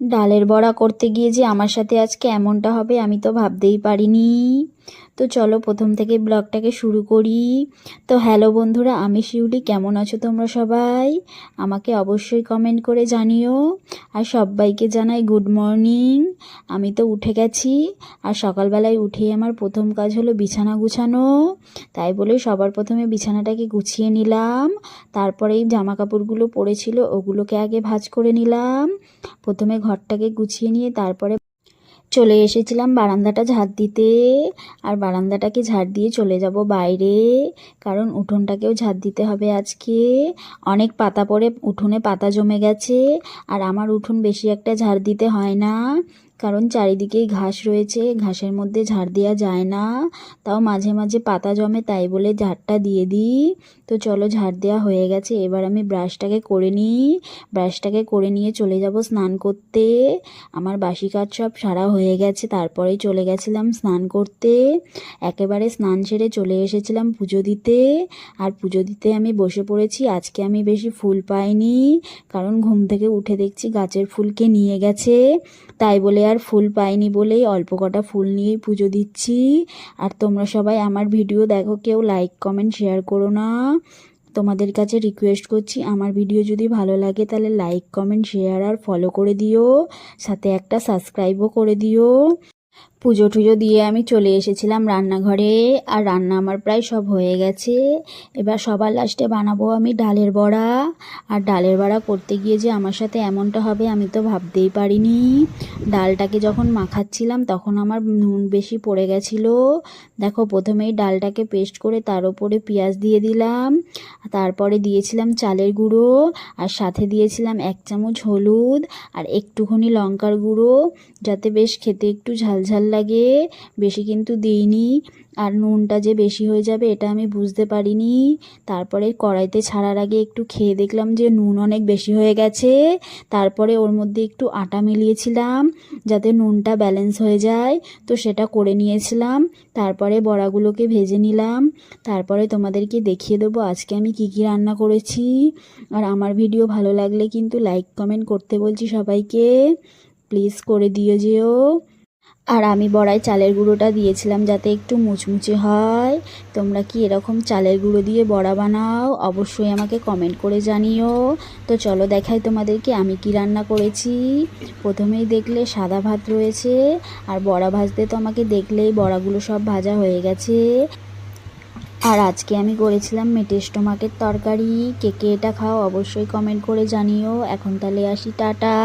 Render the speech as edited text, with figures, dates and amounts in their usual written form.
ডালের বড়া করতে গিয়ে যে আমার সাথে আজকে এমনটা হবে আমি তো ভাবতেই পারিনি। তো চলো প্রথম থেকে ব্লগটাকে শুরু করি। তো হ্যালো বন্ধুরা, আমি শিউলি। কেমন আছো তোমরা সবাই? আমাকে অবশ্যই কমেন্ট করে জানিও। আর সবাইকে জানাই গুড মর্নিং। আমি তো উঠে গেছি, আর সকালবেলায় উঠেই আমার প্রথম কাজ হলো বিছানা গুছানো। তাই বলে সবার প্রথমে বিছানাটাকে গুছিয়ে নিলাম। তারপরে এই জামা কাপড়গুলো পড়েছিল ওগুলোকে আগে ভাঁজ করে নিলাম। প্রথমে ঘরটাকে গুছিয়ে নিয়ে তারপরে চলে এসেছিলাম বারান্দাটা ঝাড় দিতে। আর বারান্দাটাকে ঝাড় দিয়ে চলে যাব বাইরে, কারণ উঠোনটাকেও ঝাড় দিতে হবে আজকে। অনেক পাতা পড়ে উঠোনে পাতা জমে গেছে। আর আমার উঠোন বেশি একটা ঝাড় দিতে হয় না, কারণ চারিদিকেই ঘাস রয়েছে, ঘাসের মধ্যে ঝাড় দেওয়া যায় না। তাও মাঝে মাঝে পাতা জমে, তাই বলে ঝাড়টা দিয়ে দিই। তো চলো, ঝাড় দেওয়া হয়ে গেছে, এবার আমি ব্রাশটাকে করে নিই। ব্রাশটাকে করে নিয়ে চলে যাব স্নান করতে। আমার বাসি কাজ সব সারা হয়ে গেছে, তারপরেই চলে গেছিলাম স্নান করতে। একেবারে স্নান সেরে চলে এসেছিলাম পুজো দিতে। আর পুজো দিতে আমি বসে পড়েছি। আজকে আমি বেশি ফুল পাইনি, কারণ ঘুম থেকে উঠে দেখছি গাছের ফুলকে নিয়ে গেছে। তাই বলে আর ফুল পাইনি বলেই অল্প কটা ফুল নিয়েই পুজো দিচ্ছি। আর তোমরা সবাই আমার ভিডিও দেখো, কেউ লাইক কমেন্ট শেয়ার করো না। তোমাদের কাছে রিকোয়েস্ট করছি, আমার ভিডিও যদি ভালো লাগে তাহলে লাইক কমেন্ট শেয়ার আর ফলো করে দিও, সাথে একটা সাবস্ক্রাইবও করে দিও। পুজো টুজো দিয়ে আমি চলে এসেছিলাম রান্নাঘরে। আর রান্না আমার প্রায় সব হয়ে গেছে। এবার সবার লাস্টে বানাবো আমি ডালের বড়া। আর ডালের বড়া করতে গিয়ে যে আমার সাথে এমনটা হবে আমি তো ভাবতেই পারিনি। ডালটাকে যখন মাখাচ্ছিলাম তখন আমার নুন বেশি পড়ে গেছিলো। দেখো, প্রথমেই ডালটাকে পেস্ট করে তার উপরে পেঁয়াজ দিয়ে দিলাম। তারপরে দিয়েছিলাম চালের গুঁড়ো, আর সাথে দিয়েছিলাম 1 চামচ হলুদ আর একটুখানি লঙ্কার গুঁড়ো, যাতে বেশ খেতে একটু ঝালঝাল লাগে। বেশি কিন্তু দিইনি। আর নুনটা যে বেশি হয়ে যাবে এটা আমি বুঝতে পারিনি। তারপরে কড়াইতে ছাড়ার আগে একটু খেয়ে দেখলাম যে নুন অনেক বেশি হয়ে গেছে। তারপরে ওর মধ্যে একটু আটা মিলিয়েছিলাম, যাতে নুনটা ব্যালেন্স হয়ে যায়। তো সেটা করে নিয়েছিলাম। তারপরে বড়াগুলোকে ভেজে নিলাম। তারপরে তোমাদেরকে দেখিয়ে দেবো আজকে আমি কি কি রান্না করেছি। আর আমার ভিডিও ভালো লাগলে কিন্তু লাইক কমেন্ট করতে বলছি সবাইকে, প্লিজ করে দিও যেও। আর আমি বড়ায় চালের গুঁড়োটা দিয়েছিলাম যাতে একটু মুচমুচে হয়। তোমরা কি এরকম চালের গুঁড়ো দিয়ে বড়া বানাও? অবশ্যই আমাকে কমেন্ট করে জানিও। তো চলো দেখাই তোমাদেরকে আমি কি রান্না করেছি। প্রথমেই দেখলে সাদা ভাত রয়েছে। আর বড়া ভাজতে তো আমাকে দেখলেই বড়াগুলো সব ভাজা হয়ে গেছে। আর আজকে আমি করেছিলাম মেটে স্টোমাকের তরকারি। কে কে এটা খাও অবশ্যই কমেন্ট করে জানিও। এখন তাহলে আসি, টাটা।